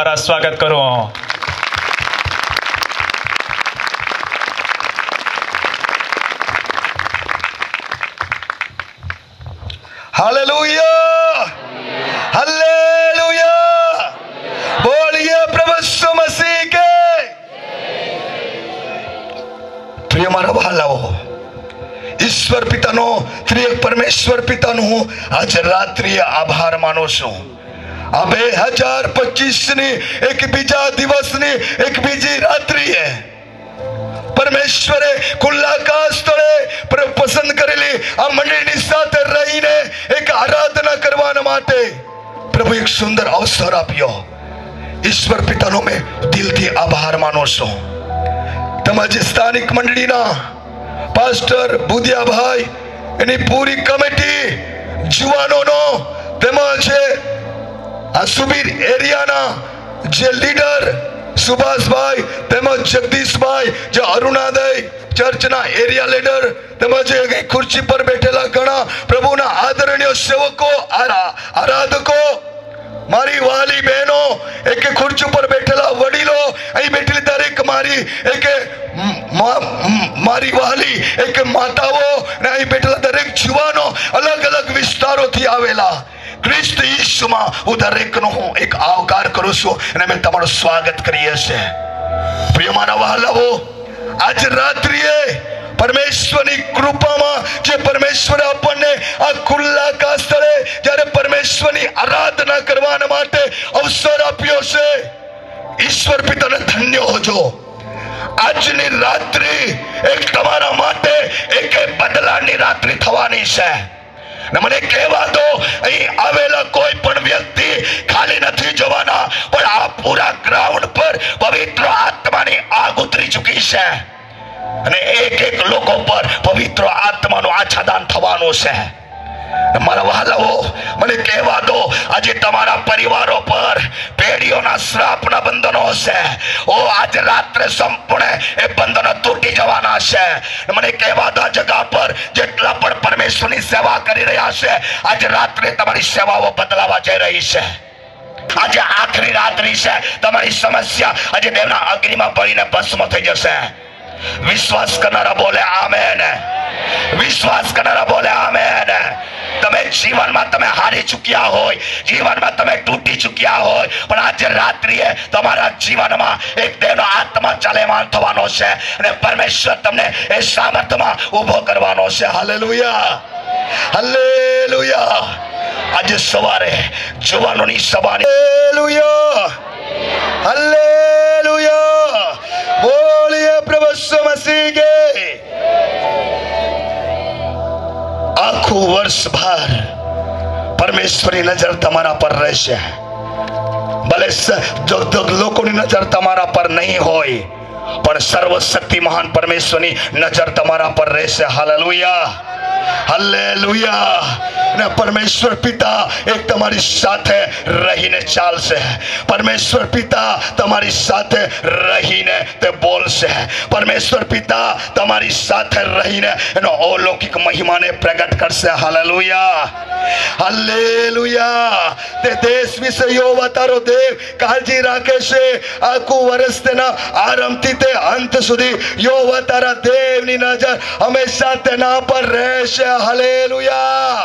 સ્વાગત કરો. Hallelujah, hallelujah, बोलिए प्रभु यीशु मसीह के. प्रिय मारा भालाओ, ईश्वर पितानो त्रिएक परमेश्वर पितानो હું આજે રાત્રિએ આભાર માનું છું. આ 2025 ની એક બીજા દિવસની એક બીજી રાત્રિએ પરમેશ્વરે ખુલ્લા આકાશ તળે પસંદ કરેલી આ મંડળીની સાથે રહીને એક આરાધના કરવા માટે પ્રભુ એક સુંદર અવસર આપ્યો. ઈશ્વર પિતાનો મેં દિલથી આભાર માનું છું. તમારી સ્થાનિક મંડળીના પાસ્ટર બુદિયાભાઈ, એની પૂરી કમિટી, જુવાનોનો, તેમજ આ સુબીર એરિયાના જે લીડર સુભાષભાઈ તેમજ જગદીશભાઈ, જે અરુણાદય ચર્ચના એરિયા લીડર, તેમજ ખુરશી પર બેઠેલા ઘણા પ્રભુના આદરણીય સેવકો, આરાધકો, મારી વાલી બહેનો, એક ખુરશી પર બેઠેલા વડીલો, અહીં બેઠેલી દરેક મારી વાલી એક માતાઓ, અહીં બેઠેલા દરેક જુવાનો, અલગ અલગ વિસ્તારોથી આવેલા ખ્રિસ્ત ઈસુમાં હું દરેકનો હું એક આવકાર કરું છું અને અમે તમારું સ્વાગત કરીએ છીએ. પ્રિય મારા વહાલાઓ, આજ રાત્રિએ પરમેશ્વરની કૃપામાં જે પરમેશ્વરે આપણને આ ખુલ્લા આકાશ તળે જ્યારે પરમેશ્વરની આરાધના કરવા માટે અવસર આપ્યો છે, ઈશ્વર પિતાને ધન્ય હોજો. આજની રાત્રિ એક તમારા માટે એક બદલાની રાત્રિ થવાની છે. મને કહેવા દો, અહીં આવેલા કોઈ પણ વ્યક્તિ ખાલી નથી જવાના, પણ આ પૂરા ગ્રાઉન્ડ પર પવિત્ર આત્માની આગ ઉતરી ચૂકી છે અને એક લોકો પર પવિત્ર આત્માનું આચ્છાદન થવાનું છે. મારા વહાલાઓ, મને કહેવા દો, આજે તમારા પરિવારો પર પેઢીઓના શ્રાપના બંધનો હશે. આજે રાત્રે સંપૂર્ણ એ બંધનો તૂટી જવાના છે. મને કહેવા દો, આ જગા પર જેટલા પણ પરમેશ્વરની સેવા કરી રહ્યા છે, આજે રાત્રે તમારી સેવાઓ બદલાવા જઈ રહી છે. આજે આખરી રાત્રિ છે. તમારી સમસ્યા આજે દેવના અગ્નિમાં બળીને ભસ્મ થઈ જશે. વિશ્વાસ કરનારા બોલે આમેન. વિશ્વાસ કરનારા બોલે આમેન. તમે જીવનમાં તમે હારી ચૂક્યા હોય, જીવનમાં તમે તૂટી ચૂક્યા હોય, પણ આજે રાત્રિએ તમારા જીવનમાં એક દેવનો આત્મા ચાલેમાન થવાનો છે અને પરમેશ્વર તમને એ સામર્થ્યમાં ઊભો કરવાનો છે. Hallelujah, hallelujah. આજે સવારે જવાનોની સભાની હાલેલુયા, હાલેલુયા, બોલીએ પ્રભુ યીશુ મસીહ કે. આખું વર્ષ ભર પરમેશ્વરની નજર તમારા પર રહેશે. ભલે લોકોની નજર તમારા પર નહીં હોય, પણ સર્વશક્તિ મહાન પરમેશ્વરની નજર તમારા પર રહેશે. Hallelujah, hallelujah. અને પરમેશ્વર પિતા એક તમારી સાથે રહીને ચાલશે. પરમેશ્વર પિતા તમારી સાથે રહીને તે બોલશે. પરમેશ્વર પિતા તમારી સાથે રહીને એનો અલૌકિક મહિમાને પ્રગટ કરશે. Hallelujah, hallelujah. તે દેશ વિશે યહોવા તારો દેવ કાળજી રાખે છે. આખું વર્ષ તેના આરંભથી તે અંત સુધી યહોવા તારા દેવની નજર હંમેશા તેના પર રહેશે. Hallelujah,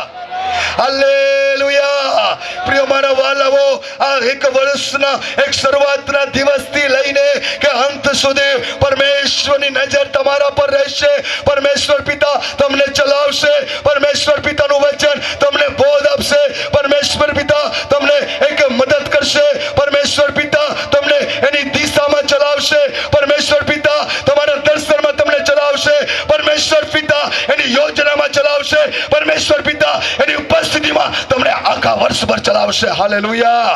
hallelujah. પ્રિય મારા વાલાઓ, આ એક વર્ષના એક શરૂઆતના દિવસથી લઈને કે અંત સુધી પરમેશ્વરની નજર તમારા પર રહેશે. પરમેશ્વર પિતા તમને ચલાવશે. પરમેશ્વર પિતાનું વચન તમને બોધ આપશે. પરમેશ્વર પિતા તમને એક મદદ કરશે. પરમેશ્વર પિતા તમને એની દિશામાં ચલાવશે. પરમેશ્વર પિતા તમારા દર્શનમાં તમને ચલાવશે. પરમેશ્વર પિતા એની યોજનામાં ચલાવશે. પરમેશ્વર પિતા એની ઉપસ્થિતિમાં તમને આખા વર્ષભર ચલાવશે. Hallelujah,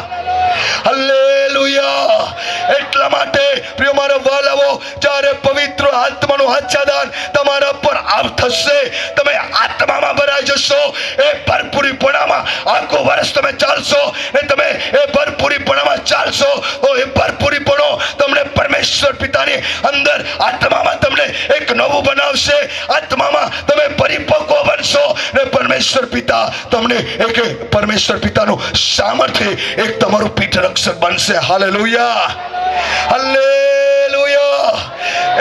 hallelujah. એટલા માટે પ્રિય મારા વાલાઓ, જ્યારે પવિત્ર આત્માનું આચ્છાદન તમારા પર થશે, તમે આત્મામાં ભરાઈ જશો. એ ભરપૂરીપણામાં આખું વર્ષ તમે ચાલશો ને તમે એ ભરપૂરીપણામાં ચાલશો તો એ ભરપૂરીપણો તમને પરમેશ્વર પરમેશ્વર પિતાની અંદર આત્મામાં તમને એક નવું બનાવશે, આત્મામાં તમે પરિપક્વ બનશો ને પરમેશ્વર પિતા તમને એક પરમેશ્વર પિતાનું સામર્થ્ય એક તમારું પીઠ રક્ષક બનશે. Hallelujah, hallelujah.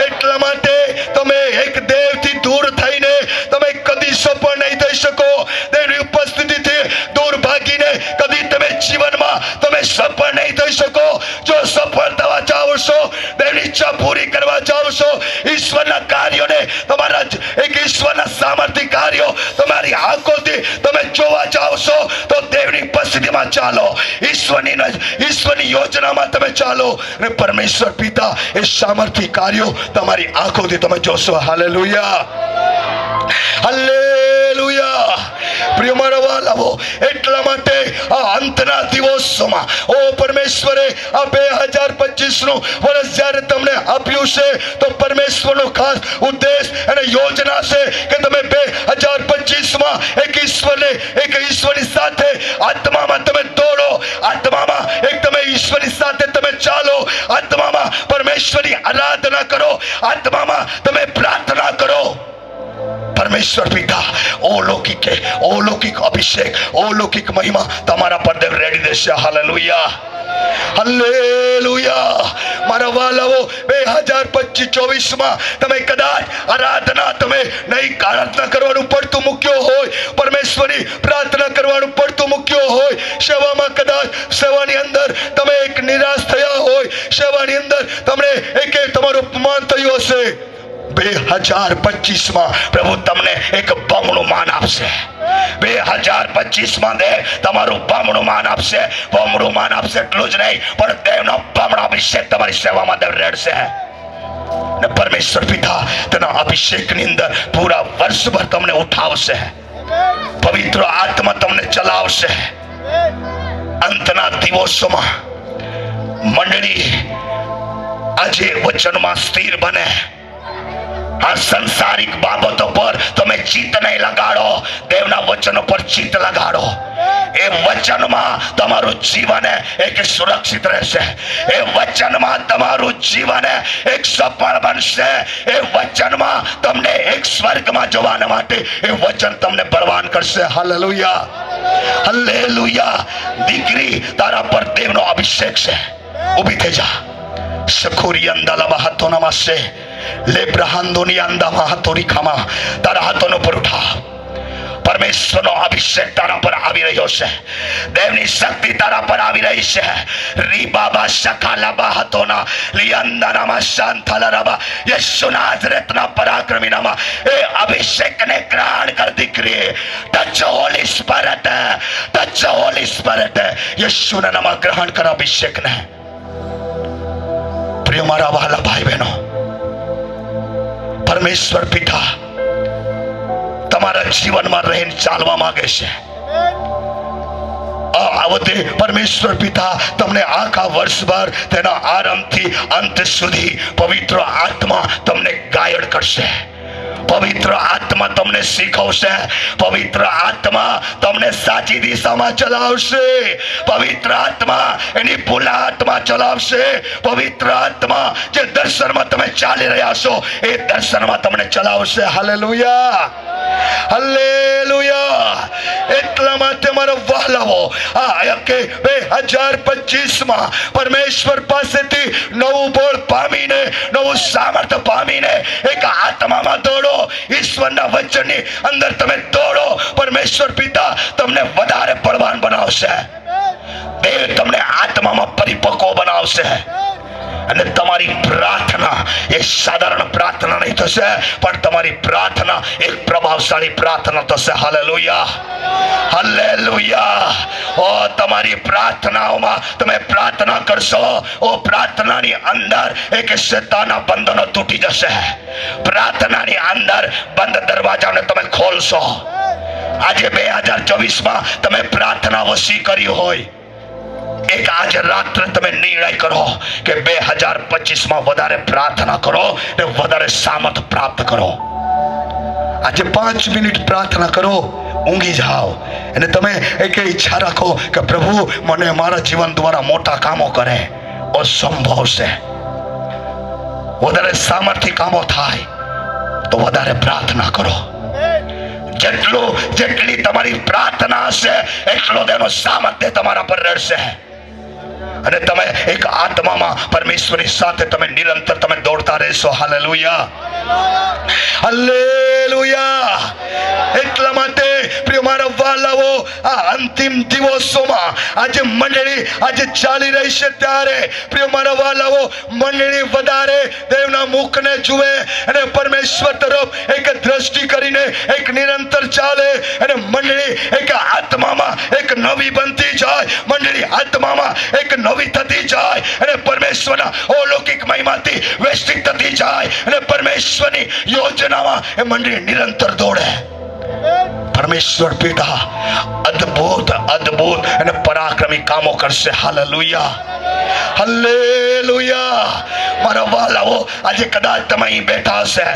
એટલા માટે તમે એક દેવથી દૂર થઈને તમે કદી સફળ નહીં થઈ શકો. દેવની ઉપસ્થિતિથી દૂર ભાગીને કદી તમે જીવનમાં તમે સફળ નહીં થઈ શકો. જો સફળ થવા ચાહો છો, દેવની ઈચ્છા પૂરી કરવા ચાહો છો, ઈશ્વરના કાર્યોને તમારા એક ઈશ્વરના સામર્થ્ય કાર્યો તમારી આંખોથી તમે જોવા ચાહો છો તો દેવની ઉપસ્થિતિમાં ચાલો, ઈશ્વરની યોજનામાં તમે ચાલો અને પરમેશ્વર પિતા એ સામર્થ્ય કાર્યો તમારી આંખોથી તમે જોશો. Hallelujah, hallelujah. પ્રિય મારા વાલાઓ, એટલા માટે આ અંતના દિવસોમાં ઓ પરમેશ્વરે આ 2025 નું વર્ષ જ્યારે તમને આપ્યું છે તો પરમેશ્વરનો ખાસ ઉદ્દેશ અને યોજના છે કે તમે 2025 એક ઈશ્વરની સાથે આત્મામાં તમે દોડો, આત્મામાં એક તમે ઈશ્વરની સાથે તમે ચાલો, આત્મામાં પરમેશ્વરની આરાધના કરો, આત્મામાં તમે પ્રાર્થના કરો. પરમેશ્વર પિતા અલૌકિક અભિષેક, અલૌકિક મહિમા તમારા પર દેવ રેડી દેશે. Hallelujah, hallelujah. મારા વાલાઓ, 2024 તમે કદાચ આરાધના તમે નહીં પ્રાર્થના કરવાનું પડતું મૂક્યો હોય, પરમેશ્વરની પ્રાર્થના કરવાનું પડતું મૂક્યો હોય, સેવામાં કદાચ સેવાની અંદર તમે એક નિરાશ થયા હોય, સેવાની અંદર તમને એક તમારું અપમાન થયું હશે, 2025 પ્રભુ તમને એક બમણું માન આપશે. 2025 દેવ તમારું બમણું માન આપશે. બમણું માન આપશે એટલું જ નહીં, પણ દેવનો બમણો અભિષેક તમારી સેવામાં દેવ રેડશે. ને પરમેશ્વર પિતા તેના અભિષેકની અંદર પૂરા વર્ષભર તમને ઉઠાવશે, પવિત્ર આત્મા તમને ચલાવશે. અંતના દિવસોમાં મંડળી આજે વચનમાં સ્થિર બને. આ સંસારિક બાબતો પર તમે ચિત્ત નહીં લગાડો, દેવના વચનો પર ચિત્ત લગાડો. એ વચનમાં તમારું જીવન એક સુરક્ષિત રહેશે, એ વચનમાં તમારું જીવન એક સફળ બનશે, એ વચનમાં તમને એક સ્વર્ગમાં જવાના માટે એ વચન તમને બળવાન કરશે. Hallelujah, hallelujah. દીકરી, તારા પર દેવનો અભિષેક છે. ઊભી થઈ જા. સખુરી અંદાલા હાથોના માસે લેબ્રહાંદોની અંદામાં હાથોરી ખામા, તારા હાથોનો પર ઉઠા. પરમેશ્વરનો અભિષેક તારા પર આવી રહ્યો છે, દેવની શક્તિ તારા પર આવી રહી છે. રી બાબા શકાલાબા હાથોના લિયંદાનામાં શાંતાલારાબા યેસુ નાઝરેતના પરાક્રમીનામાં એ અભિષેકને ગ્રહણ કર દીકરી. Touch holy spirit, touch holy spirit. યેસુના નામમાં ગ્રહણ કર અભિષેકને. પ્રિય મારા વહાલા ભાઈ બહેનો, પરમેશ્વર પિતા તમારા જીવનમાં રહીને ચાલવા માંગે છે. આવતે પરમેશ્વર પિતા તમને આખા વર્ષભર તેના આરંભથી અંત સુધી પવિત્ર આત્મા તમને ગાઈડ કરશે, પવિત્ર આત્મા તમને શીખવશે, પવિત્ર આત્મા તમને સાચી દિશામાં ચલાવશે, પવિત્ર આત્મા એની ભૂલા આત્મા ચલાવશે, પવિત્ર આત્મા જે દર્શનમાં તમે ચાલી રહ્યા છો એ દર્શનમાં તમને ચલાવશે. Hallelujah, hallelujah. એટલા માટે મારા વહાલાઓ, આ કે 2025 પરમેશ્વર પાસેથી નવું બળ પામીને, નવું સામર્થ્ય પામીને એક આત્મામાં દોડો, ઈશ્વરના વચનની અંદર તમે દોડો. પરમેશ્વર પિતા તમને વધારે બળવાન બનાવશે, દેવ તમને આત્મામાં પરિપક્વ બનાવશે. અને તમારી પ્રાર્થના એ સાધારણ પ્રાર્થના નહીં થશે, પણ તમારી પ્રાર્થના એક પ્રભાવશાળી પ્રાર્થના થશે. Hallelujah, hallelujah. ઓ તમારી પ્રાર્થનાઓમાં તમે પ્રાર્થના કરશો, ઓ પ્રાર્થનાની અંદર એક શેતાનના બંધનો તૂટી જશે. પ્રાર્થનાની અંદર બંધ દરવાજાને તમે ખોલશો. આજે 2024 તમે પ્રાર્થના વસી કરી હોય, એક આજે રાત્રે તમે નિર્ણય કરો કે 2025 વધારે પ્રાર્થના કરો ને વધારે સામર્થ્ય પ્રાપ્ત કરો. આજે 5 મિનિટ પ્રાર્થના કરો, ઊંઘી જાઓ અને તમે એક ઈચ્છા રાખો કે પ્રભુ મને મારા જીવન દ્વારા મોટા કામો કરે. અસંભવ છે, વધારે સામર્થ્ય કામો થાય તો વધારે પ્રાર્થના કરો. જેટલી તમારી પ્રાર્થના હશે એટલો તેનો સામર્થ્ય તમારા પર રહેશે. અને તમે એક આત્મામાં પરમેશ્વરની સાથે તમે નિરંતર તમે દોડતા રહેશો. Hallelujah, hallelujah. એટલા માટે પ્રિય મારા વાલાઓ, આ અંતિમ દિવસોમાં આજે મંડળી આજે ચાલી રહી છે, ત્યારે પ્રિય મારા વાલાઓ, મંડળી વધારે દેવના મુખને જુએ અને પરમેશ્વર તરફ એક દ્રષ્ટિ કરીને એક નિરંતર ચાલે અને મંડળી એક આત્મામાં એક નવી બનતી જાય, મંડળી આત્મામાં એક નવી થતી જાય અને પરમેશ્વરના અલૌકિક મહિમાથી વૈશ્વિક થતી જાય અને પરમેશ્વરની યોજનામાં એ મંડળી નિરંતર દોડે. પરમેશ્વર પિતા અદ્ભુત અદ્ભુત અને પરાક્રમી કામો કરશે. Hallelujah, hallelujah. મારા વાલાઓ, આજે કદાચ તમે અહીં બેઠા હશે,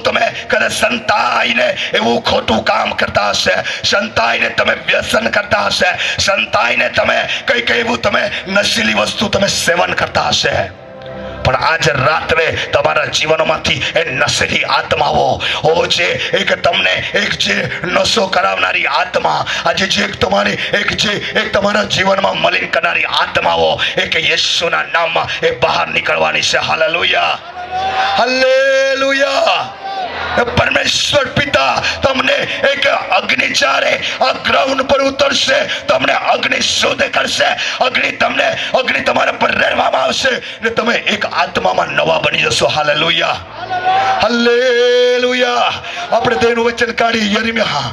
તમે કદાચ સંતાઈને એવું ખોટું કામ કરતા હશે, સંતાઈને તમે વ્યસન કરતા હશે, સંતાઈને તમે કઈક એવું તમે નશીલી વસ્તુ તમે સેવન કરતા હશે. પણ આજે રાત્રે તમારા જીવનમાંથી એ નશીલી આત્માઓ છે, એક તમને એક જે નશો કરાવનારી આત્મા, આજે જે તમારી એક તમારા જીવનમાં મલિન કરનારી આત્માઓ એક યેશુના નામમાં એ બહાર નીકળવાની છે. Hallelujah, hallelujah. પરમેશ્વર પિતા તમને એક અગ્નિ ચારે આ ગ્રાઉન્ડ પર ઉતરશે, તમને અગ્નિ શુદ્ધ કરશે, અગ્નિ તમારા પર રહેવામાં આવશે ને તમે એક આત્મામાં નવા બની જશો. Hallelujah, hallelujah. આપણે તેનું વચન કાઢી યિર્મયાહ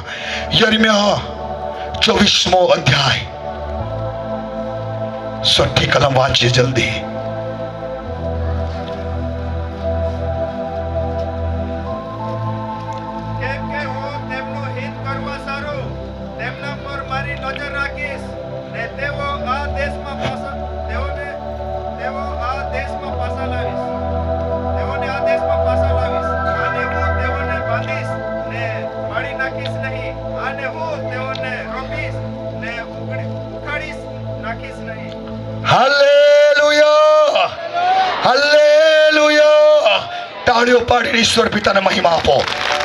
24મો અધ્યાય 6ઠી કલમ વાંચીએ જલ્દી. Hallelujah, hallelujah. તાળીઓ પાડીને ઈશ્વર પિતાને મહિમા આપો.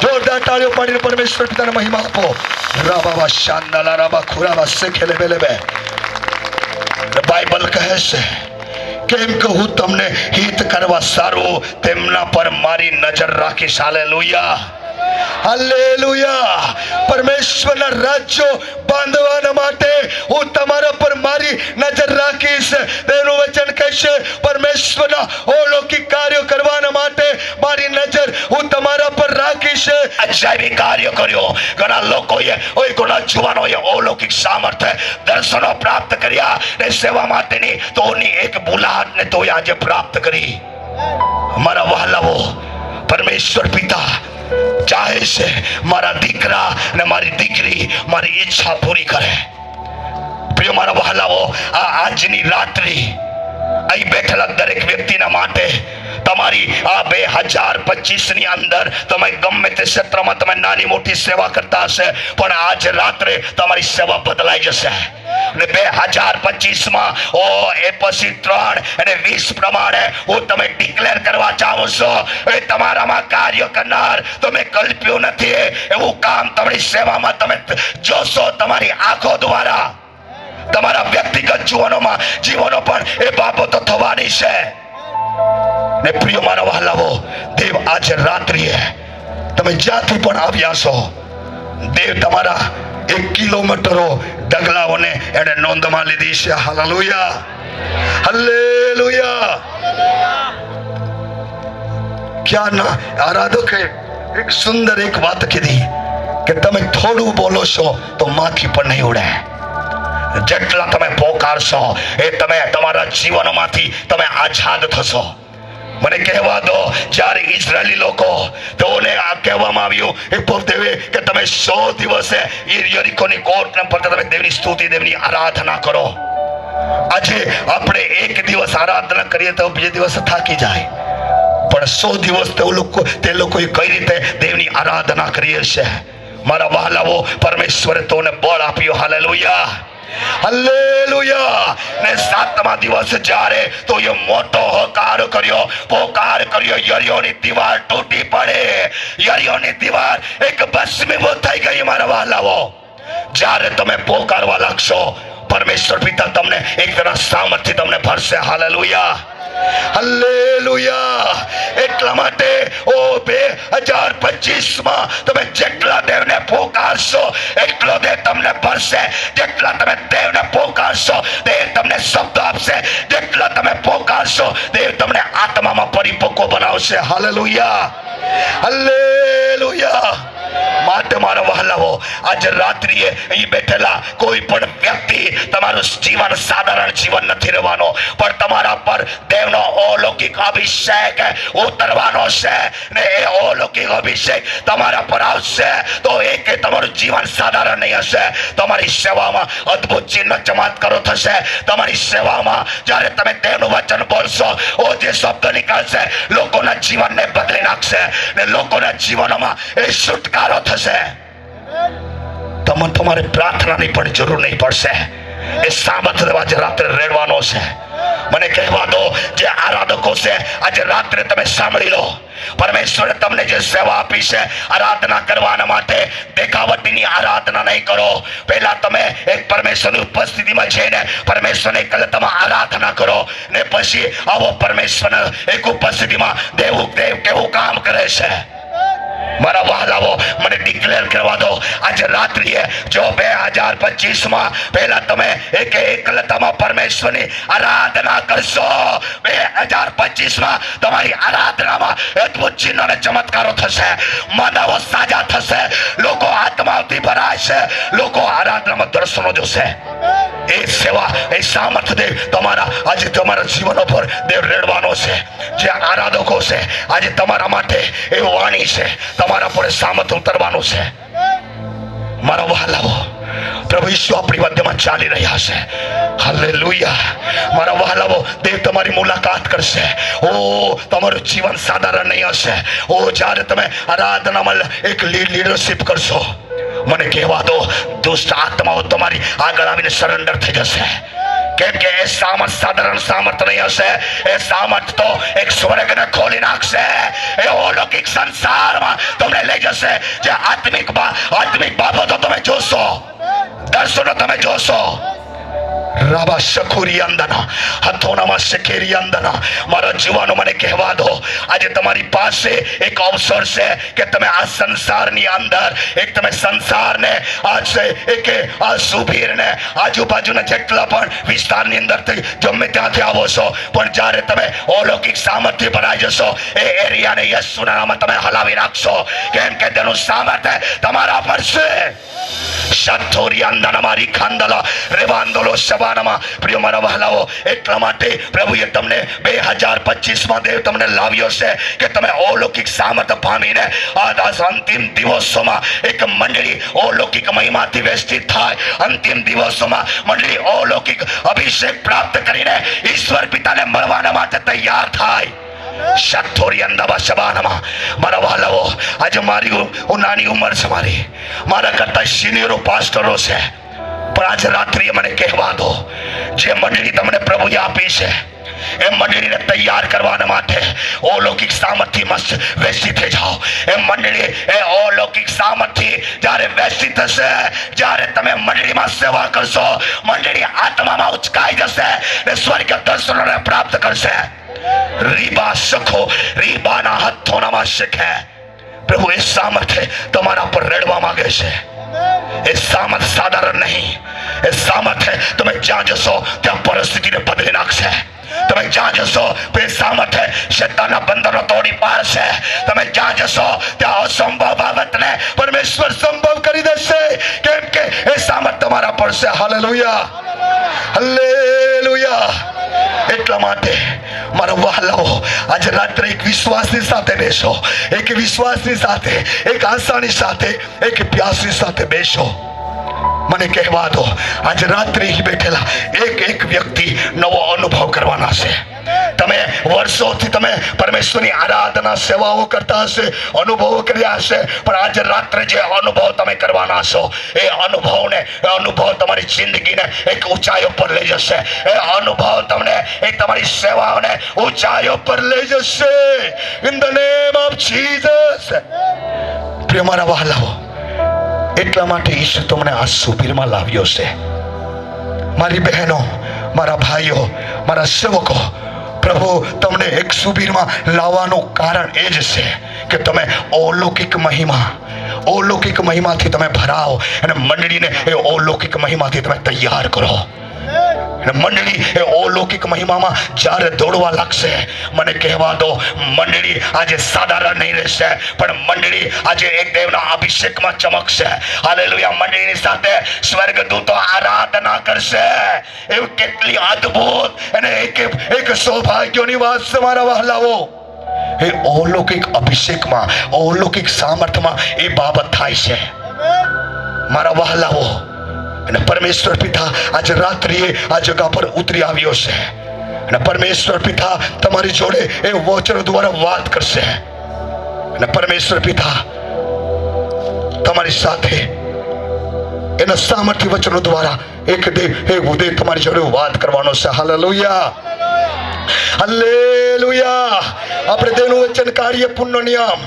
જોરદાર તાળીઓ પાડીને પરમેશ્વર પિતાને મહિમા આપો. રાબાવા શાંદાલા રાબા ખુરાબા સેખેલે બેલેબે. બાઇબલ કહે છે, કેમ કે હું તમને હિત કરવા સારું તેમના પર મારી નજર રાખીશ. Hallelujah, hallelujah. પરમેશ્વરના રાજ્યો બાંધવાના માટે હું તમારા પર મારી નજર રાખીશ. તેનું વચન કહેશે, પરમેશ્વરના અલૌકિક કાર્યો કરવાના માટે મારી નજર હું તમારા પર રાખીશ. અજાયબી કાર્ય કર્યો. ઘણા લોકોએ ઘણા જુવાનોએ અલૌકિક સામર્થ્ય દર્શનો પ્રાપ્ત કર્યા ને સેવા માટેની તોની એક બુલાહટને તો આજે પ્રાપ્ત કરી. મારા વહાલાઓ, પરમેશ્વર પિતા ચાહે છે મારા દીકરા અને મારી દીકરી મારી ઈચ્છા પૂરી કરે. પ્રિય મારા વહાલાઓ, આજની રાત્રિ અહીં બેઠેલા દરેક વ્યક્તિના માટે તમારી આ 2025 ની અંદર તમે ગમે તે ક્ષેત્રમાં તમે નાની મોટી સેવા કરતા હશે, પણ આજ રાત્રે તમારી સેવા બદલાઈ જશે. અને 2025માં એ પછી 3 અને 20 પ્રમાણે હું તમે ડિક્લેર કરવા ચાહું છું, એ તમારામાં કાર્ય કરનાર તમે કલ્પ્યું નથી એવું કામ તમારી સેવામાં તમે જોશો. તમારી આંખો દ્વારા તમારા વ્યક્તિગત જીવનો પણ એ બાબતો થવાની છે. ને પ્રિય મારા વહાલાઓ, દેવ આજે રાત્રિએ તમે જ્યાંથી પણ આવ્યા છો, દેવ તમારા 1 કિલોમીટરો ડગલાઓને એને નોંધમાં લીધી છે. Hallelujah, hallelujah. ક્યાંના આરાધકે એક સુંદર એક વાત કીધી કે તમે થોડું બોલો છો તો માખી પણ નહીં ઉડે. જેટલા તમે પોકારશો એ તમે તમારા જીવનમાંથી તમે આઝાદ થશો. મને કહેવા દો, જ્યારે ઇઝરાયેલી લોકો તેઓને આ કહેવામાં આવ્યું એ પોતે કે તમે 100 દિવસે યરીકોની કોટ પર તમે દેવની સ્તુતિ દેવની આરાધના કરો. આજે આપણે એક દિવસ આરાધના કરીએ તો બીજે દિવસ થાકી જાય, પણ 100 દિવસ તે લોકોએ કઈ રીતે દેવની આરાધના કરીએ છે. મારા વહાલાઓ, પરમેશ્વરે તોને બળ આપ્યું. Hallelujah, hallelujah. ને 7મા દિવસે જ્યારે તો એ મોટો હોકાર કર્યો, પોકાર કર્યો, યરીઓની દીવાર તૂટી પડે, યરીઓની દીવાર એક ભસ્મીભૂત થઈ ગઈ. મારા વહાલાઓ, જ્યારે તમે પોકારવા લાગશો, પરમેશ્વર પિતા તમને એક તરફ સામર્થ્ય તમને ભરશે. Hallelujah, hallelujah. એટલા માટે 2025 માં તમે જેટલા દેવને પોકારશો એટલો દેવ તમને ભરશે. જેટલા તમે દેવને પોકારશો દેવ તમને શબ્દ આપશે. જેટલા તમે પોકારશો દેવ તમને આત્મામાં પરિપક્વ બનાવશે. Hallelujah, hallelujah. માટે મારા વહાલાઓ, આજે રાત્રિએ અહીં બેઠેલા કોઈ પણ વ્યક્તિ, તમારું જીવન સાધારણ જીવન નથી રહેવાનો, પણ તમારા પર દેવનો અલૌકિક અભિષેક ઉતરવાનો છે. ને એ અલૌકિક અભિષેક તમારા પર આવશે તો એક તમારું જીવન સાધારણ નહીં હશે. તમારી સેવામાં અદ્ભુત ચિહ્ન ચમત્કારો થશે. તમારી સેવામાં જ્યારે તમે દેવનું વચન બોલશો, જે શબ્દ નીકળશે લોકોના જીવનને બદલી નાખશે, ને લોકોના જીવનમાં એ છુટકારો થશે. તમારે પ્રાર્થનાની પણ જરૂર નહીં પડશે. એ સાબત આજે રાત્રે રેડવાનો છે. મને કહેવા દો, જે આરાધકો છે, આજે રાત્રે તમે સાંભળી લો. પરમેશ્વરે તમને જે સેવા આપી છે આરાધના કરવાના માટે, દેખાવટીની આરાધના નહીં કરો. પહેલા તમે એક પરમેશ્વરની ઉપસ્થિતિમાં જઈને પરમેશ્વરને તમે આરાધના કરો, ને પછી આવો પરમેશ્વરના એક ઉપસ્થિતિમાં દેવ કેવું કામ કરે છે. મારા વહાલાઓ, મને ડિક્લેર કરવા દો, આજે રાત્રિએ જો 2025 માં પહેલા તમે એકલતામાં પરમેશ્વરની આરાધના કરશો, 2025 માં તમારી આરાધનામાં અદ્ભુત ચિહ્નો અને ચમત્કારો થશે. માનવો સાજા થશે, લોકો આત્માથી ભરાશે, લોકો આરાધનામાં દર્શનો જોશે. એ સેવા, એ સામર્થ્ય દેવ આજે તમારા જીવનો પર દેવ રેડવાનો છે. જે આરાધકો છે, આજે તમારા માટે એ વાણી છે, તમારા પર સામર્થ્ય ઉતરવાનું છે. મારા વહાલાઓ, પ્રભુ ઈસુ આપણી મધ્યમાં ચાલી રહ્યા છે. હાલેલુયા. મારા વહાલાઓ, દેવ તમારી મુલાકાત કરશે. તમારું જીવન સાધારણ નહીં હશે. જ્યારે તમે આરાધનામાં એક લીડરશિપ કરશો, મને કહેવા દો, દુષ્ટ આત્માઓ તમારી આગળ આવીને સરેન્ડર થઈ જશે. કેમ કે એ સાધારણ સામર્થ નહીં હશે. એ સામર્થ તો એક સ્વર્ગને ખોલી નાખશે. એ અલૌકિક સંસારમાં તમને લઈ જશે. જે આત્મિક બાબતો તમે જોશો, દર્શનો તમે જોશો. રાબા શકુરી અંદના હથોનામાં શકેરી અંદના. મારા જીવાનો, મને કહેવા દો, આજે તમારી પાસે એક અવસર છે કે તમે આ સંસારની અંદર તમે સંસારને આ સુભીરને આજુબાજુના જેટલા પણ વિસ્તારની અંદરથી ગમે ત્યાંથી આવો છો, પણ જ્યારે તમે અલૌકિક સામર્થ્ય ભરાઈ જશો, એ એરિયાને યેસુના નામમાં તમે હલાવી નાખશો. કેમ કે તેનું સામર્થ્ય તમારા પર છે. શતોરી અંદના મારી ખાંદલા રેવાંદોલો શબાનામાં. પ્રિય મારા વહાલાઓ, એટલા માટે પ્રભુએ તમને 2025 માં દેવ તમને લાવ્યો છે કે તમે અલૌકિક સામર્થ્ય પામીને આ અંતિમ દિવસોમાં એક મંડળી અલૌકિક મહિમાથી વેષ્ટિત થાય. અંતિમ દિવસોમાં મંડળી અલૌકિક અભિષેક પ્રાપ્ત કરીને ઈશ્વર પિતાને મળવાના માટે તૈયાર થાય. મારા વહાલાઓ, આજે મારી નાની ઉંમર છે, મારા કરતા સિનિયરો પાસ્ટરો છે, પણ આજે રાત્રિએ મને કહેવા દો, જે મંડળી તમને પ્રભુએ આપી છે એ મંડળીને તૈયાર કરવાના માટે અલૌકિક સામર્થ્યમાં વેચી થઈ જાઓ. એ મંડળી એ અલૌકિક સામર્થ્ય જ્યારે વેચી થશે, જ્યારે તમે મંડળીમાં સેવા કરશો, મંડળી આત્મામાં ઉચકાઈ જશે ને સ્વર્ગ દર્શનોને પ્રાપ્ત કરશે. રીબા સખો રીબાના હથોનામાં શીખે. પ્રભુ એ સામર્થ્ય તમારા પર રેડવા માંગે છે. એ સામર્થ્ય સાધારણ નહીં. એ સામર્થ્ય તમે જ્યાં જશો ત્યાં પરિસ્થિતિને બદલી નાખશે. તમે જ્યાં જશો તે સામર્થ્ય શેતાનના બંધનો તોડી પાડશે. તમે જ્યાં જશો ત્યાં અસંભવ બાબતને પરમેશ્વર સંભવ કરી દેશે. કેમ કે એ સામર્થ્ય તમારા પર છે. Hallelujah, hallelujah. એટલા માટે મારા વહાલાઓ, આજે રાત્રે એક વિશ્વાસની સાથે બેસો, એક વિશ્વાસની સાથે, એક આશાની સાથે, એક પ્યાસની સાથે બેસો. મને કહેવા દો, આજે રાત્રે બેઠેલા એક વ્યક્તિ નવો અનુભવ કરવાના છે. તમે વર્ષોથી તમે પરમેશ્વરની આરાધના સેવાઓ કરતા હશે, અનુભવો કર્યા હશે, પણ આજે રાત્રે જે અનુભવ તમે કરવાના છો એ અનુભવ તમારી જિંદગીને એક ઊંચાઈઓ પર લઈ જશે. એ અનુભવ તમને એક તમારી સેવાઓને ઊંચાઈઓ પર લઈ જશે. In the name of Jesus. પ્રિય મારા વહાલાઓ, એટલા માટે ઈશ્વર તમને આ શિબિરમાં લાવ્યો છે. મારી બહેનો, મારા ભાઈઓ, મારા સેવકો, પ્રભુ તમને એક શિબિરમાં લાવવાનું કારણ એ જ છે કે તમે અલૌકિક મહિમાથી તમે ભરાઓ અને મંડળીને એ અલૌકિક મહિમાથી તમે તૈયાર કરો. મંડળી એ અલૌકિક મહિમામાં જ્યારે દોડવા લાગશે, મને કહેવા દો, મંડળી આજે સાધારણ નહીં રહેશે, પણ મંડળી આજે એક દેવના અભિષેકમાં ચમકશે. હાલેલુયા. મંડળીની સાથે સ્વર્ગદૂતો આરાધના કરશે. એવું કેટલી અદ્ભુત અને એક સૌભાગ્યોની વાત છે મારા વહાલાઓ. એ અલૌકિક અભિષેકમાં, અલૌકિક સામર્થ્યમાં એ બાબત થાય છે મારા વહાલાઓ. અને પરમેશ્વર પિતા આજે રાત્રિએ આ જગા પર ઉતરી આવ્યો છે અને પરમેશ્વર પિતા તમારી જોડે એ વચન દ્વારા વાત કરશે. અને પરમેશ્વર પિતા તમારી સાથે એના સામર્થ્ય વચનો દ્વારા એક ઉદય તમારી જોડે વાત કરવાનો છે. Hallelujah, hallelujah. આપણે તેનું વચન કાર્ય પુણ્ય નિયમ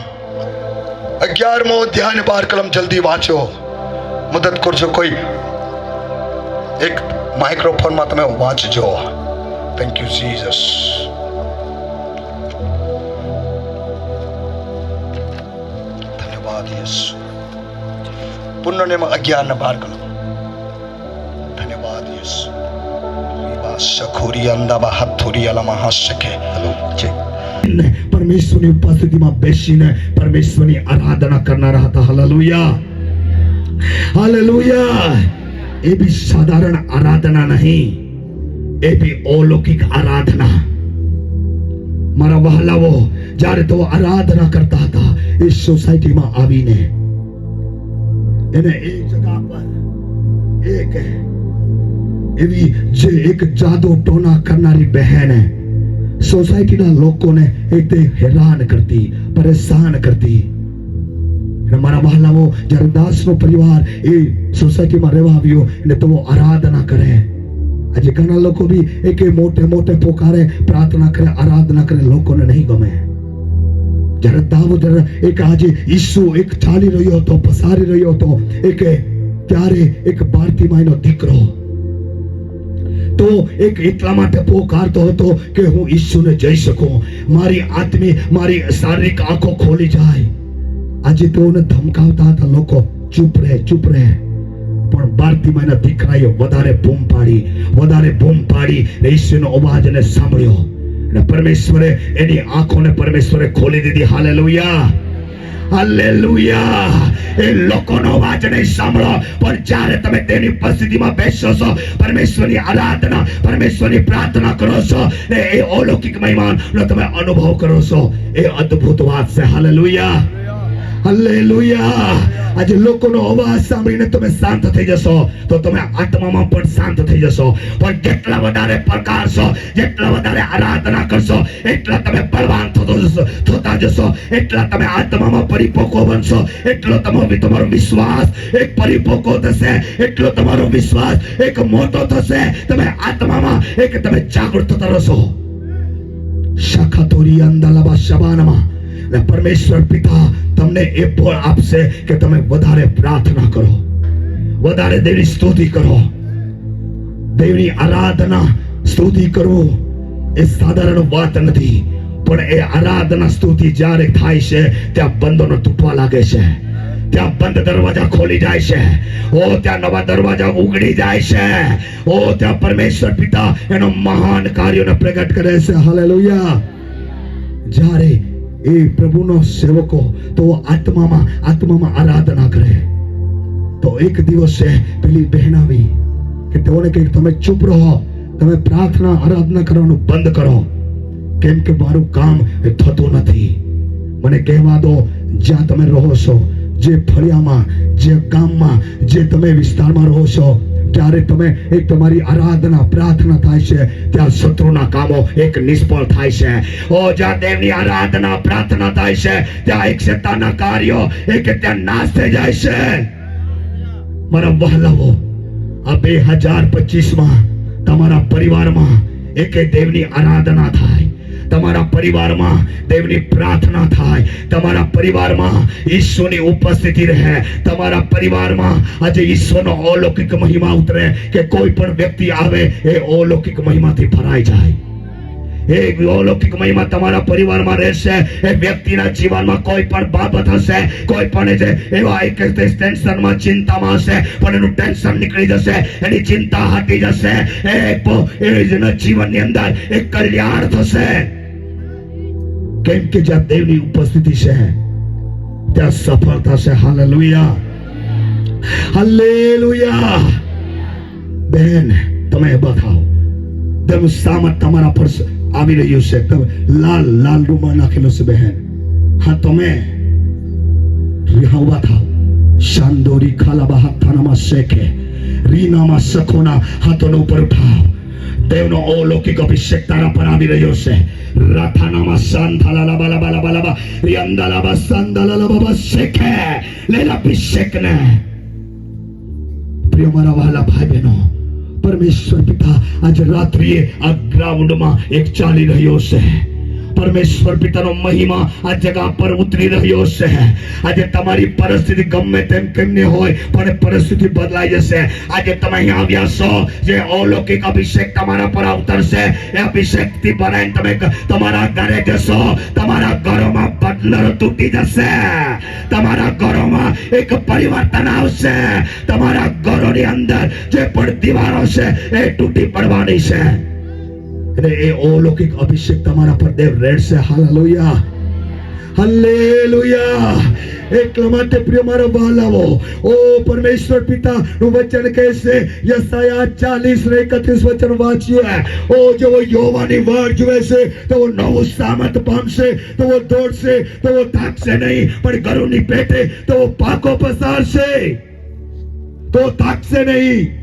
11મો અધ્યાય 12 કલમ જલ્દી વાંચો. મદદ કરજો, કોઈ એક માઇક્રોફોનમાં તમે વાંચજો. Thank you Jesus. ધન્યવાદ યેસુ. પુણ્ય નિયમ 11:12 કલમ. ધન્યવાદ યેસુ. પરમેશ્વરની ઉપસ્થિતિમાં બેસીને પરમેશ્વરની આરાધના કરનારા હતા. Hallelujah, hallelujah. એ भी साधारण आराधना नहीं, એ भी अलौकिक आराधना. મારા વહાલાઓ, જ્યારે તો આરાધના કરતા હતા એ સોસાયટીમાં આવીને એને એક જગા પર એક એવી જે એક જાદુ ટોના કરનારી બહેન સોસાયટીના લોકોને એક હેરાન કરતી, પરેશાન કરતી. મારા વહાલાઓ, જ્યારે દાસનો પરિવાર એ સોસાયટીમાં રહેવા આવ્યો અને તેઓ આરાધના કરે. આજે ઘણા લોકો બી એક મોટે પોકારે, પ્રાર્થના કરે, આરાધના કરે, લોકોને નહીં ગમે. જ્યારે દાઉદ એક આજે ઈસુ એક ચાલી રહ્યો હતો, પસારી રહ્યો હતો, ત્યારે એક બારતીમાઈનો દીકરો તો એક એટલા માટે પોકારતો હતો કે હું ઈસુને જઈ શકું, મારી શારીરિક આંખો ખોલી જાય. આજે તેઓને ધમકાવતા હતા લોકો, ચૂપ રહે. પણ બારતીમાઈના દીકરાએ વધારે બૂમ પાડી ઈસુનો અવાજને સાંભળ્યો અને પરમેશ્વરે એની આંખોને પરમેશ્વરે ખોલી દીધી. Hallelujah, hallelujah. એ લોકોનો અવાજ નહીં સાંભળો, પણ જ્યારે તમે તેની ઉપસ્થિતિમાં બેસો છો, પરમેશ્વરની આરાધના, પરમેશ્વરની પ્રાર્થના કરો છો ને એ અલૌકિક મહિમાનો તમે અનુભવ કરો છો. એ અદ્ભુત વાત છે. Hallelujah, hallelujah. આજે લોકોનો અવાજ સાંભળીને તમે શાંત થઈ જશો તો તમે આત્મામાં પણ શાંત થઈ જશો. પણ જેટલા વધારે પ્રકારશો, જેટલા વધારે આરાધના કરશો, એટલા તમે બળવાન થતા જશો, એટલા તમે આત્મામાં પરિપક્વ બનશો, એટલો તમારો વિશ્વાસ એક પરિપક્વ થશે, એટલો તમારો વિશ્વાસ એક મોટો થશે. તમે આત્મામાં તમે જાગૃત થતા રહેશો. શાખાતોરી અંદાલાબા શબાનમાં પરમેશ્વર પિતા તમને એ ફળ આપશે કે તમે વધારે પ્રાર્થના કરો, વધારે દેવની સ્તુતિ કરો. દેવની આરાધના, સ્તુતિ કરવું એ સાધારણ વાત નથી, પણ એ આરાધના સ્તુતિ જ્યારે થાય છે ત્યાં બંધનો તૂટવા લાગે છે, ત્યાં બંધ દરવાજા ખોલી જાય છે, ત્યાં નવા દરવાજા ઉઘડી જાય છે, ત્યાં પરમેશ્વર પિતા એનો મહાન કાર્યોને પ્રગટ કરે છે. હાલેલુયા. જ્યારે એ પ્રભુનો સેવકો તો આત્મામાં આરાધના કરે તો એક દિવસે પેલી બહેન આવી કે તેઓને કહે તમે ચૂપ રહો, તમે પ્રાર્થના આરાધના કરવાનું બંધ કરો, કેમ કે મારું કામ થતું નથી. મને કહેવા દો, જ્યાં તમે રહો છો, જે ફળિયામાં, જે ગામમાં, જે તમે વિસ્તારમાં રહો છો, જ્યારે તમે એક તમારી આરાધના પ્રાર્થના થાય છે ત્યાં શત્રુના કામો એક નિષ્ફળ થાય છે. ઓ જ્યાં દેવની આરાધના પ્રાર્થના થાય છે ત્યાં એક શેતાનના કાર્યો એક ત્યાં નાશ થઈ જાય છે. મારા વહાલાઓ, આ 2025 તમારા પરિવારમાં એક દેવની આરાધના થાય, તમારા પરિવારમાં દેવની પ્રાર્થના થાય, તમારા પરિવારમાં ઈશ્વરની ઉપસ્થિતિ રહે, તમારા પરિવારમાં આજે ઈશ્વરનો અલૌકિક મહિમા ઉતરે કે કોઈ પણ વ્યક્તિ આવે એ અલૌકિક મહિમાથી ભરાઈ જાય. એક અલૌકિક મહિમા તમારા પરિવારમાં રહેશે. એ વ્યક્તિના જીવનમાં કોઈ પણ બાબત હશે, કોઈ પણ જે એવા એક ટેન્શનમાં ચિંતામાં હશે પણ એનું ટેન્શન નીકળી જશે, એની ચિંતા હટી જશે, એના જીવનની અંદર એક કલ્યાણ થશે. કેમ કે જ્યાં દેવની ઉપસ્થિતિ છે ત્યાં સફળતા છે. Hallelujah, hallelujah. બહેન, તમે બતાવો દેવનું સામર્થ્ય તમારા પર આવી રહ્યું છે. તમે લાલ લાલ રૂમાલ નાખેલો છે બહેન. હા, તમે ઉભા થાવ. શાંદોરી ખાલાબા હાથાનામાં શેખે રીનામાં સખોના હાથોનો ઉપર ઉઠાવ. દેવનો અલૌકિક અભિષેક તારા પર આવી રહ્યો છે. રાથાનામાં સાંધાલા બાલા બાલા બાલા રિયંદાલા સાંદાલા બાબા શેખે લેલા અભિષેકને. પ્રિય મારા વહાલા ભાઈ બહેનો, પરમેશ્વર પિતા આજે રાત્રિએ આ ગ્રાઉન્ડમાં એક ચાલી રહ્યો છે. પરમેશ્વર પિતાનો મહિમા આ જગા પર ઉતરી રહ્યો છે. આજે તમારી પરિસ્થિતિ ગમે તેમ કેમને હોય પણ પરિસ્થિતિ બદલાઈ જશે. આજે તમે અહીં આવ્યા છો, જે અલૌકિક અભિષેક તમારા પર અવતરશે, એ અભિષેકથી ભરાઈને તમે તમારા ઘરે જશો. તમારા ઘરોમાં બદલર તૂટી જશે, તમારા ઘરોમાં એક પરિવર્તન આવશે. તમારા ઘરોની અંદર જે પણ દીવારો છે એ તૂટી પડવાની છે. અને એ અલૌકિક અભિષેક તમારા પર દેવ રેડશે. Hallelujah, hallelujah. એટલા માટે પ્રિય મારા વહાલાઓ, ઓ પરમેશ્વર પિતા નું વચન કહે છે, યશાયા 40:31 વચન વાંચીએ. ઓ જેવો યહોવાની વાટ જુએ છે તેઓ નવું સામર્થ પામશે, તેઓ દોડશે, તેઓ થાકશે નહીં, પણ ગરુડની પેટે તેઓ પાકો પસારશે, તો થાકશે નહીં.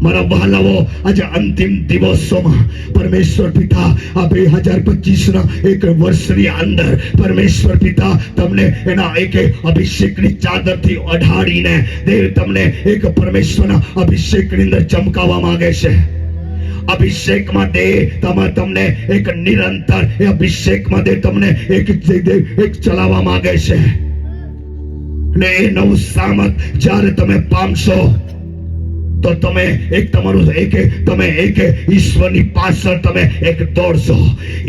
મારા વહાલાઓ, આજે અંતિમ દિવસોમાં પરમેશ્વર પિતા આ 2025 એક વર્ષની અંદર પરમેશ્વર પિતા તમને એના એક અભિષેકની ચાદરથી અઢાડીને દેવ તમને એક પરમેશ્વરના અભિષેકની અંદર ચમકાવવા માંગે છે. અભિષેકમાં દે તમને એક નિરંતર એ અભિષેકમાં દે તમને એક ચલાવવા માંગે છે. ને એ નવું સામર્થ જ્યારે તમે પામશો તો તમે એક તમારું તમે ઈશ્વરની પાછળ તમે એક દોડશો,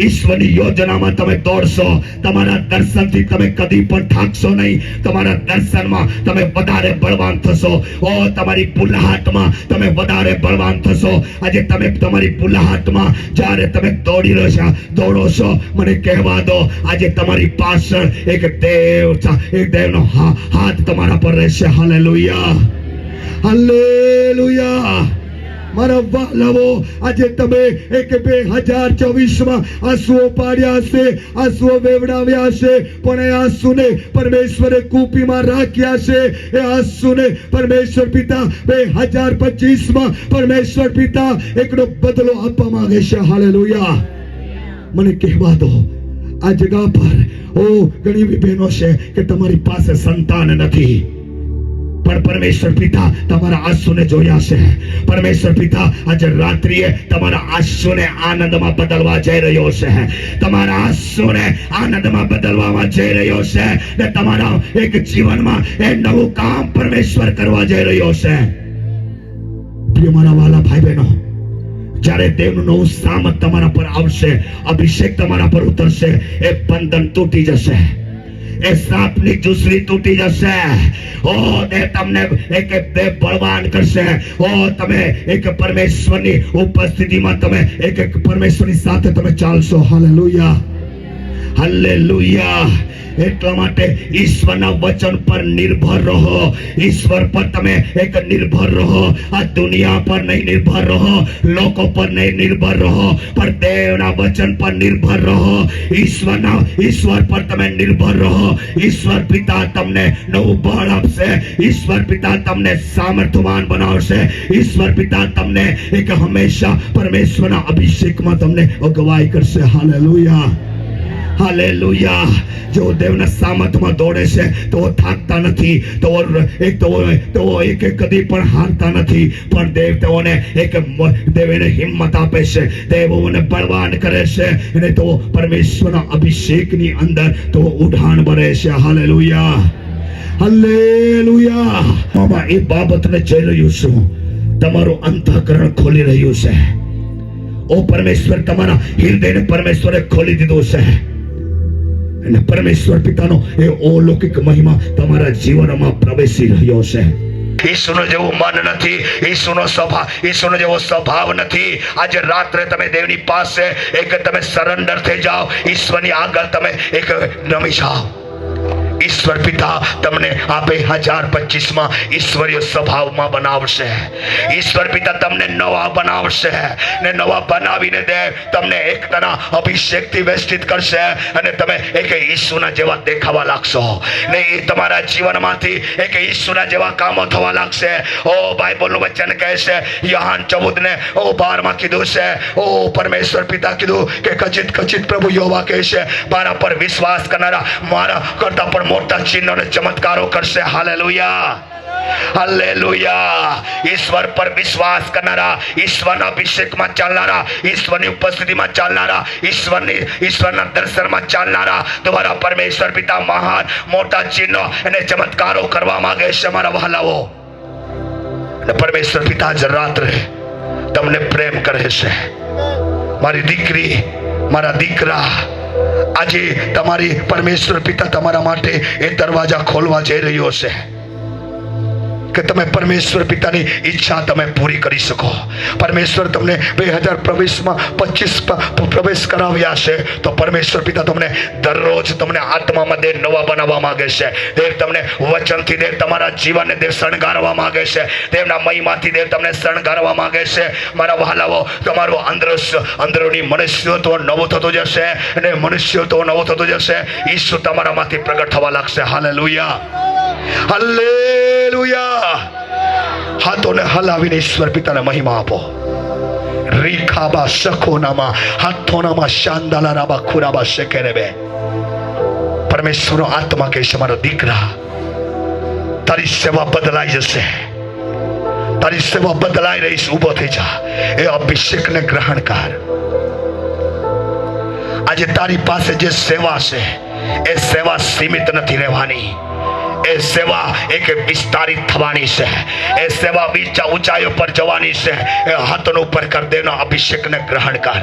ઈશ્વરની યોજનામાં તમે દોડશો. તમારા દર્શનથી તમે કદી પણ થાકશો નહીં. તમારા દર્શનમાં તમે વધારે બળવાન થશો. ઓ તમારી પુલાહાટમાં તમે વધારે બળવાન થશો. આજે તમે તમારી પુલાહાટમાં જ્યારે તમે દોડો છો, મને કહેવા દો, આજે તમારી પાછળ એક દેવનો હાથ તમારા પર રહેશે. Hallelujah, hallelujah. મારા વહાલાઓ, આજે તમે એક 2024 આંસુઓ પાડ્યા છે, આંસુઓ વેવડાવ્યા છે, પણ એ આંસુને પરમેશ્વરે કૂપીમાં રાખ્યા છે. એ આંસુને પરમેશ્વર પિતા 2025 પરમેશ્વર પિતા એકનો બદલો આપવા માંગે છે. હાલેલુયા. મને કહેવા દો, આ જગા પર ઘણી એવી બહેનો છે કે તમારી પાસે સંતાન નથી, પણ પરમેશ્વર પિતા તમારા આંસુને જોયા છે. પરમેશ્વર પિતા આજે રાત્રિએ તમારા આંસુને આનંદમાં બદલવા જઈ રહ્યો છે. તમારા આંસુને આનંદમાં બદલવામાં જઈ રહ્યો છે, ને તમારા એક જીવનમાં એ નવું કામ પરમેશ્વર કરવા જઈ રહ્યો છે. પ્રિય મારા વાલા ભાઈ બહેનો, જ્યારે દેવનું નવું સામર્થ તમારા પર આવશે, અભિષેક તમારા પર ઉતરશે, એ બંધન તૂટી જશે, એ સાપની ચૂસરી તૂટી જશે. ઓ તે તમને એક બળવાન કરશે. ઓ તમે એક પરમેશ્વરની ઉપસ્થિતિમાં તમે એક પરમેશ્વરની સાથે તમે ચાલશો. Hallelujah, hallelujah. એટલા માટે ઈશ્વરના વચન પર નિર્ભર રહો. ઈશ્વર પર તમે એક નિર્ભર રહો. આ દુનિયા પર નહીં નિર્ભર રહો, લોકો પર નહીં નિર્ભર રહો, પણ દેવના વચન પર નિર્ભર રહો. ઈશ્વર પર તમે નિર્ભર રહો. ઈશ્વર પિતા તમને નવું બળ આપશે. ઈશ્વર પિતા તમને સામર્થ્યવાન બનાવશે. ઈશ્વર પિતા તમને એક હંમેશા પરમેશ્વરના અભિષેકમાં તમને અગવાઈ કરશે. Hallelujah, hallelujah. જો દેવના સામર્થ્યમાં દોડે છે તો થાકતા નથી, તો એક કદી પણ હારતા નથી, પણ દેવ તેઓને દેવ એને હિંમત આપે છે, દેવોને બળવાન કરે છે, અને તો પરમેશ્વરના અભિષેકની અંદર તો ઉડાન ભરે છે. Hallelujah, hallelujah. મામા એ બાબતને જઈ રહ્યું છું, તમારું અંતઃકરણ ખોલી રહ્યું છે. ઓ પરમેશ્વર, તમારા હૃદયને પરમેશ્વરે ખોલી દીધું છે, અને પરમેશ્વર પિતાનો એ અલૌકિક મહિમા તમારા જીવનમાં પ્રવેશી રહ્યો છે. ઈસુનો જેવું મન નથી, ઈસુનો જેવો સ્વભાવ નથી. આજે રાત્રે તમે દેવની પાસે તમે સરેન્ડર થઈ જાઓ. ઈશ્વરની આગળ તમે નમી જાઓ. ઈશ્વર પિતા તમને આ 2025 ઈશ્વરીય સ્વભાવમાં બનાવશે. ઈશ્વર પિતા તમને નવા બનાવશે, ને નવા બનાવીને તમને એકતાના અભિષેકથી વેષ્ટિત કરશે, અને તમે ઈસુના જેવા દેખાવા લાગશો, ને એ તમારા જીવનમાંથી ઈસુના જેવા કામો થવા લાગશે. ઓ બાઇબલનું વચન કહે છે, યોહાન 14:12 કીધું છે, ઓ પરમેશ્વર પિતા કીધું કે કચિત પ્રભુ યહોવા કહે છે, મારા પર વિશ્વાસ કરનારા મારા કરતા પણ મોટા ચિહ્નો અને ચમત્કારો કરશે. Hallelujah, hallelujah. ઈશ્વર પર વિશ્વાસ કરનારા, ઈશ્વરના અભિષેકમાં ચાલનારા, ઈશ્વરની ઉપસ્થિતિમાં ચાલનારા, ઈશ્વરના દર્શનમાં ચાલનારા દ્વારા પરમેશ્વર પિતા મહાન મોટા ચિહ્નો અને ચમત્કારો કરવા માંગે છે. મારા વહાલાઓ, અને પરમેશ્વર પિતા આજ રાત્રે તમને પ્રેમ કરે છે. મારી દીકરી, મારા દીકરા, આજે તમારી પરમેશ્વર પિતા તમારા માટે એ દરવાજા ખોલવા જઈ રહ્યો છે કે તમે પરમેશ્વર પિતાની ઈચ્છા તમે પૂરી કરી શકો. પરમેશ્વર તમને 2025 પ્રવેશ કરાવ્યા છે, તો પરમેશ્વર પિતા તમને દરરોજ તમને આત્મામાં દેવ નવા બનાવવા માંગે છે. દેવ તમને વચનથી દેવ તમારા જીવનને દેવ શણગારવા માંગે છે. દેવના મહિમાથી દેવ તમને શણગારવા માંગે છે. મારા વહાલાઓ, તમારું અંદરોની મનુષ્યત્વ નવું થતું જશે, અને મનુષ્યત્વ નવું થતું જશે. ઈસુ તમારામાંથી પ્રગટ થવા લાગશે. Hallelujah, hallelujah. હાથોને હલાવીને ઈશ્વર પિતાને મહિમા આપો. રીખાબા સખોનામાં હાથોનામાં શાંદાલારાબા ખુરાબા શેકેરેબે. પરમેશ્વરનો આત્મા કહે છે, મારો દીકરા, તારી સેવા બદલાઈ જશે, તારી સેવા બદલાઈ રહી છે. ઊભો થઈ જા, એ અભિષેકને ગ્રહણ કર. આજે તારી પાસે જે સેવા છે, એ સેવા સીમિત નથી રહેવાની. એ સેવા વિસ્તારિત થવાની છે. એ સેવા ઊંચાઈઓ પર જવાની છે. એ હાથનો ઉપર કર, દેવનો અભિષેકને ગ્રહણ કર.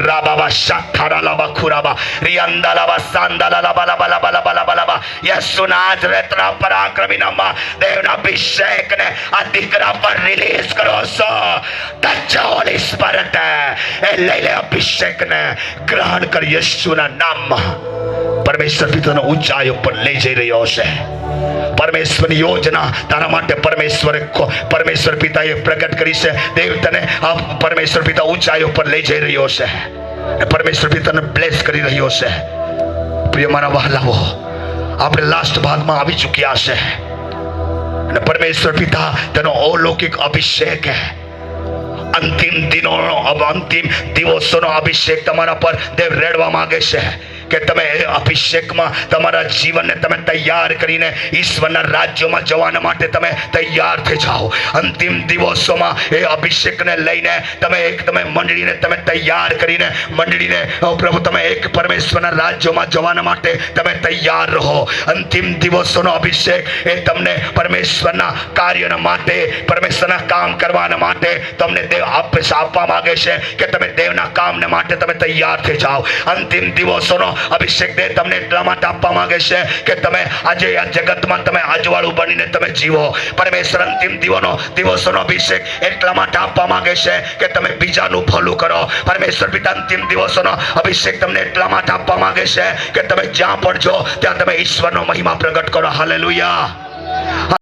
રાબાબા શાખારાલાબા ખુરાબા રિયંદાલાબા સાંદાલાબા લાબા લાબા લાબા. યેસુ નાઝરેતના પરાક્રમી નામમાં દેવના અભિષેકને આ દીકરા પર રિલીઝ કરો છો. ટચ હોલી સ્પિરિટ, એ લઈ લે અભિષેકને ગ્રહણ કર યેસુના નામમાં. પરમેશ્વર પિતાનો ઊંચાઈઓ પર લઈ જઈ રહ્યો છે. પરમેશ્વરની યોજના તારા માટે પરમેશ્વર પિતાએ પ્રગટ કરી છે. દેવ તને પરમેશ્વર પિતા ઊંચાઈઓ પર લઈ જઈ રહ્યો છે. પરમેશ્વર પિતાને બ્લેસ કરી રહ્યો છે. પ્રિય મારા વહાલાઓ, આપણે લાસ્ટ ભાગમાં આવી ચૂક્યા છે, અને પરમેશ્વર પિતા તેનો અલૌકિક અભિષેક, અંતિમ દિવસોનો અભિષેક તમારા પર દેવ રેડવા માંગે છે કે તમે અભિષેકમાં તમારા જીવનને તમે તૈયાર કરીને ઈશ્વરના રાજ્યમાં જવા માટે તમે તૈયાર થઈ જાઓ. અંતિમ દિવસોમાં એ અભિષેકને લઈને તમે મંડળીને તમે તૈયાર કરીને મંડળીને પ્રભુ તમે પરમેશ્વરના રાજ્યમાં જવા માટે તમે તૈયાર રહો. અંતિમ દિવસોનો અભિષેક એ તમને પરમેશ્વરના કાર્યના માટે, પરમેશ્વરના કામ કરવાના માટે તમને દેવ આપવા માંગે છે કે તમે દેવના કામને માટે તમે તૈયાર થઈ જાઓ. અંતિમ દિવસોનો અભિષેક દેહ તમને એટલા માટે આપવા માંગે છે કે તમે આજે આ જગતમાં તમે આજવાળું બનીને તમે જીવો. પરમેશ્વર અંતિમ દિવસોનો અભિષેક એટલા માટે આપવા માંગે છે કે તમે બીજાનું ભલું કરો. પરમેશ્વર પિતા અંતિમ દિવસોનો અભિષેક તમને એટલા માટે આપવા માંગે છે કે તમે જ્યાં પણ છો ત્યાં તમે ઈશ્વરનો મહિમા પ્રગટ કરો. હાલેલુયા.